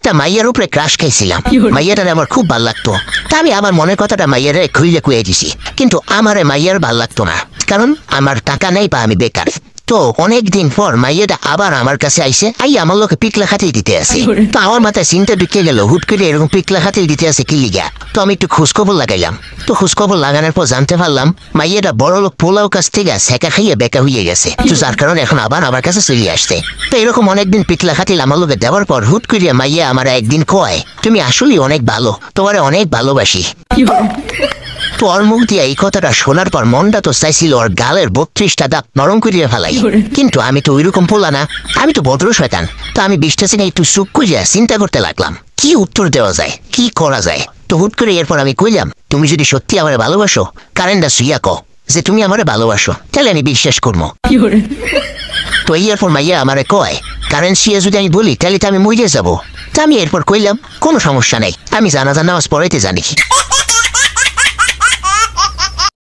একটা মাইয়ার উপরে ক্রাশ খাইছিলাম। মাইয়াটারে আমার খুব ভাল লাগতো। তা আমি আমার মনের কথাটা মাইয়ারে খুইলে কুয়ে দিছি, কিন্তু আমারে মাইয়ার ভাল লাগতো না, কারণ আমার টাকা নেই বা আমি বেকার। তো অনেকদিন পর মাইয়াটা আবার আমার কাছে আইসে, আমার লোকে পিকলা খাতিল দিতে আসে। তো আমার মাথায় চিন্তা ঢুকে গেল, হুট করে এরকম পিকলা খাতিল দিতে আসে কি লিগা। তো আমি একটু খোঁজখবর লাগাইলাম। তো খোঁজখবর লাগানোর পর জানতে পারলাম মাইয়াটা বড় লোক পোলাও কাছ থেকে সেকা খাইয়ে বেকা হয়ে গেছে। তো যার কারণে এখন আবার আমার কাছে চলে আসছে। তো এরকম অনেকদিন পিকলা খাতিল আমার লোকে দেওয়ার পর হুট করিয়া মাইয়া আমার একদিন কয়, তুমি আসলে অনেক ভালো, তোমারে অনেক ভালোবাসি। তো ওর মুখ দিয়ে এই কথাটা শোনার পর মনটা তো চাইছিল ওর গালের 32টা দাঁত নরম করিয়া ফেলাই, কিন্তু আমি তো ওইরকম পোলা না, আমি তো ভদ্র শয়তান। তো আমি বিশ্বাসে একটু চুপ করিয়া চিন্তা করতে লাগলাম কি উত্তর দেওয়া যায়, কি করা যায়। তো হুট করে এরপর আমি কইলাম, তুমি যদি সত্যি আমারে ভালোবাসো কারেন্টটা সুইয়া কও যে তুমি আমারে ভালোবাসো, তাহলে আমি বিশ্বাস করবো। তো এরপর মাইয়া আমারে কয়, কারেন্ট শুয়ে যদি আমি বলি তাহলে তো আমি মরে যাবো। তা আমি এরপর কইলাম, কোনো সমস্যা নেই, আমি জানাজা নামাজ পড়াইতে জানি।